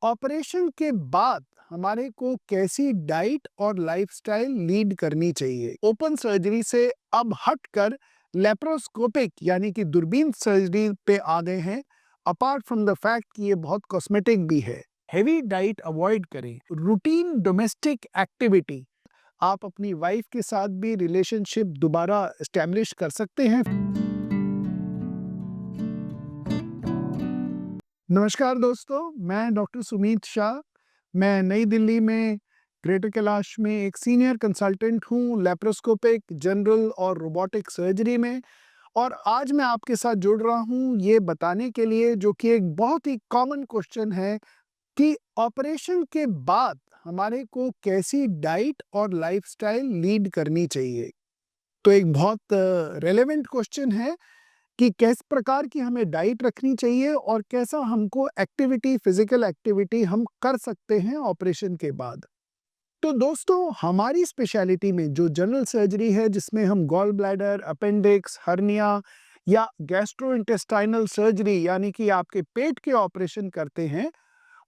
Operation के बाद हमारे को कैसी डाइट और लाइफस्टाइल लीड करनी चाहिए। ओपन सर्जरी से अब हटकर लेप्रोस्कोपिक यानी कि दूरबीन सर्जरी पे आ गए हैं। अपार्ट फ्रॉम द फैक्ट कि ये बहुत कॉस्मेटिक भी है। हेवी डाइट अवॉइड करें। रूटीन डोमेस्टिक एक्टिविटी, आप अपनी वाइफ के साथ भी रिलेशनशिप दोबारा एस्टैब्लिश कर सकते हैं। नमस्कार दोस्तों, मैं डॉक्टर सुमीत शाह। मैं नई दिल्ली में ग्रेटर कैलाश में एक सीनियर कंसल्टेंट हूँ लेप्रोस्कोपिक, जनरल और रोबोटिक सर्जरी में। और आज मैं आपके साथ जुड़ रहा हूँ ये बताने के लिए, जो कि एक बहुत ही कॉमन क्वेश्चन है, कि ऑपरेशन के बाद हमारे को कैसी डाइट और लाइफस्टाइल लीड करनी चाहिए। तो एक बहुत रेलेवेंट क्वेश्चन है कि किस प्रकार की हमें डाइट रखनी चाहिए और कैसा हमको एक्टिविटी, फिजिकल एक्टिविटी हम कर सकते हैं ऑपरेशन के बाद। तो दोस्तों, हमारी स्पेशलिटी में जो जनरल सर्जरी है, जिसमें हम गॉल ब्लैडर, अपेंडिक्स, हर्निया या गैस्ट्रोइंटेस्टाइनल सर्जरी यानी कि आपके पेट के ऑपरेशन करते हैं,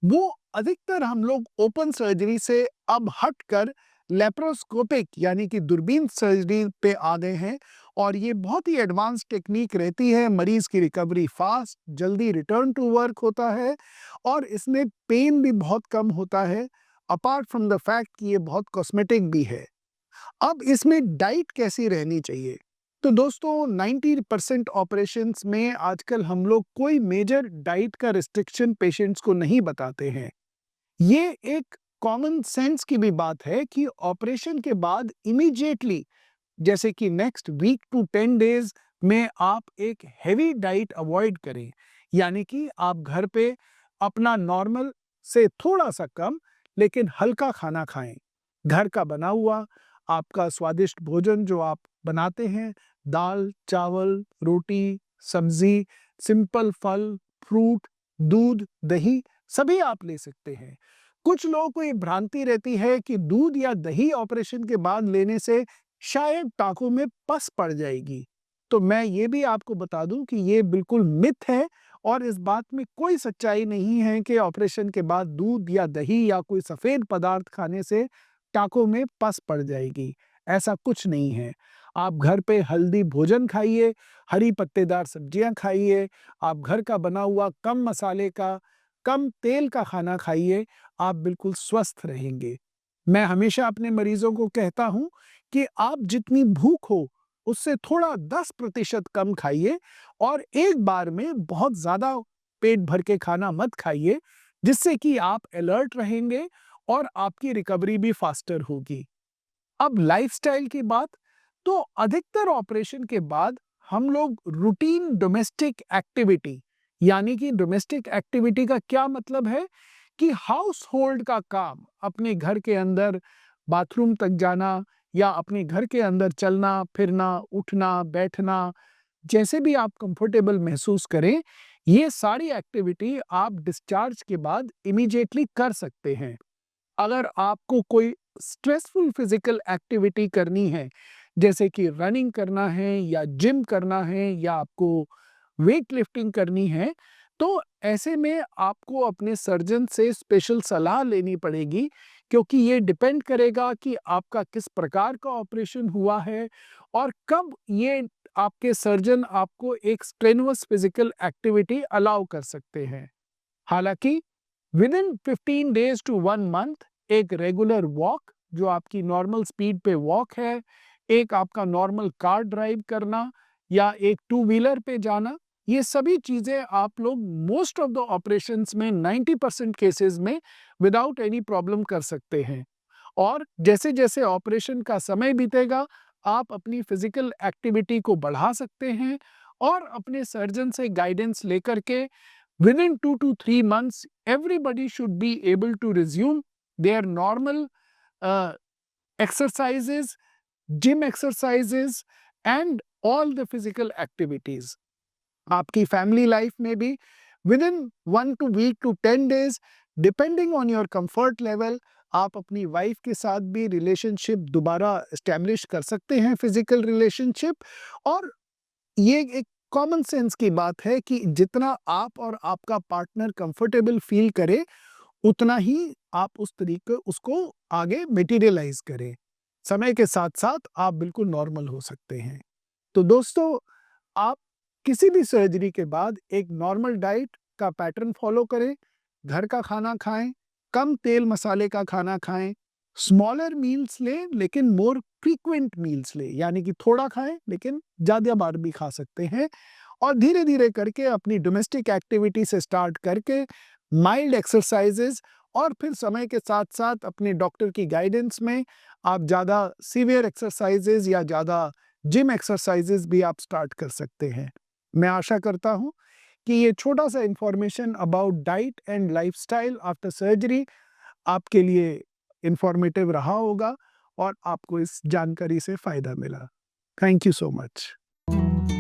वो अधिकतर हम लोग ओपन सर्जरी से अब हटकर लेप्रोस्कोपिक यानी कि दूरबीन सर्जरी पे आ गए हैं। और ये बहुत ही एडवांस टेक्निक रहती है। मरीज की रिकवरी फास्ट, जल्दी रिटर्न टू वर्क होता है और इसमें पेन भी बहुत कम होता है। अपार्ट फ्रॉम द फैक्ट कि ये बहुत कॉस्मेटिक भी है। अब इसमें डाइट कैसी रहनी चाहिए? तो दोस्तों, 90% ऑपरेशंस में आजकल हम लोग कोई मेजर डाइट का रिस्ट्रिक्शन पेशेंट्स को नहीं बताते हैं। ये एक कॉमन सेंस की भी बात है कि ऑपरेशन के बाद इमीडिएटली, जैसे कि नेक्स्ट वीक टू 10 डेज में आप एक हेवी डाइट अवॉइड करें। यानी कि आप घर पे अपना नॉर्मल से थोड़ा सा कम लेकिन हल्का खाना खाएं। घर का बना हुआ आपका स्वादिष्ट भोजन जो आप बनाते हैं, दाल, चावल, रोटी, सब्जी, सिंपल फल, फ्रूट, दूध, दही, सभी आप ले सकते हैं। कुछ लोगों को ये भ्रांति रहती है कि दूध या दही ऑपरेशन के बाद लेने से शायद टाँकों में पस पड़ जाएगी। तो मैं ये भी आपको बता दूं कि ये बिल्कुल मिथ है और इस बात में कोई सच्चाई नहीं है कि ऑपरेशन के बाद दूध या दही या कोई सफ़ेद पदार्थ खाने से टाँकों में पस पड़ जाएगी। ऐसा कुछ नहीं है। आप घर पे हेल्दी भोजन खाइए, हरी पत्तेदार सब्जियाँ खाइए, आप घर का बना हुआ कम मसाले का, कम तेल का खाना खाइए, आप बिल्कुल स्वस्थ रहेंगे। मैं हमेशा अपने मरीजों को कहता हूँ कि आप जितनी भूख हो, उससे थोड़ा 10% कम खाइए और एक बार में बहुत ज़्यादा पेट भर के खाना मत खाइए, जिससे कि आप अलर्ट रहेंगे और आपकी रिकवरी भी फास्टर होगी। अब लाइफ़स्टाइल की बात, तो अधिकतर ऑपरेशन के बाद हम लोग रूटीन डोमेस्टिक एक्टिविटी, यानी कि डोमेस्टिक एक्टिविटी का क्या मतलब है कि हाउस होल्ड का काम, अपने घर के अंदर बाथरूम तक जाना या अपने घर के अंदर चलना, फिरना, उठना, बैठना, जैसे भी आप कंफर्टेबल महसूस करें, ये सारी एक्टिविटी आप डिस्चार्ज के बाद इमीडिएटली कर सकते हैं। अगर आपको कोई स्ट्रेसफुल फिजिकल एक्टिविटी करनी है, जैसे कि रनिंग करना है या जिम करना है या आपको वेट लिफ्टिंग करनी है, तो ऐसे में आपको अपने सर्जन से स्पेशल सलाह लेनी पड़ेगी, क्योंकि ये डिपेंड करेगा कि आपका किस प्रकार का ऑपरेशन हुआ है और कब ये आपके सर्जन आपको एक स्ट्रेनुअस फिजिकल एक्टिविटी अलाउ कर सकते हैं। हालांकि within 15 days to 1 month एक रेगुलर वॉक, जो आपकी नॉर्मल स्पीड पे वॉक है, एक आपका नॉर्मल कार ड्राइव करना या एक टू व्हीलर पे जाना, ये सभी चीज़ें आप लोग मोस्ट ऑफ द ऑपरेशंस में 90% केसेस में विदाउट एनी प्रॉब्लम कर सकते हैं। और जैसे-जैसे ऑपरेशन का समय बीतेगा, आप अपनी फिजिकल एक्टिविटी को बढ़ा सकते हैं और अपने सर्जन से गाइडेंस लेकर के within 2 to 3 months, everybody should be able to resume their normal uh, exercises, gym exercises, and all the physical activities. आपकी फैमिली लाइफ में भी within 1 to 10 days, depending on your comfort level, आप अपनी wife के साथ भी relationship दोबारा establish कर सकते हैं, फिजिकल रिलेशनशिप। और ये एक कॉमन सेंस की बात है कि जितना आप और आपका पार्टनर कंफर्टेबल फील करे, उतना ही आप उस तरीके उसको आगे मटेरियलाइज़ करें। समय के साथ-साथ आप बिल्कुल नॉर्मल हो सकते हैं। तो दोस्तों, आप किसी भी सर्जरी के बाद एक नॉर्मल डाइट का पैटर्न फ़ॉलो करें, घर का खाना खाएँ, कम तेल मसाले का खाना खाएँ, स्मॉलर मील्स लें लेकिन मोर फ्रीक्वेंट मील्स लें, यानी कि थोड़ा खाएँ लेकिन ज़्यादा बार भी खा सकते हैं और धीरे-धीरे करके अपनी डोमेस्टिक एक्टिविटी से स्टार्ट करके माइल्ड एक्सरसाइज़ेज़ और फिर समय के साथ-साथ अपने डॉक्टर की गाइडेंस में आप ज़्यादा सीवियर एक्सरसाइज़ेज़ या ज़्यादा जिम एक्सरसाइज़ेज़ भी आप स्टार्ट कर सकते हैं। मैं आशा करता हूँ कि ये छोटा-सा information about diet and lifestyle after surgery आपके लिए इन्फॉर्मेटिव रहा होगा और आपको इस जानकारी से फ़ायदा मिला। Thank you so much.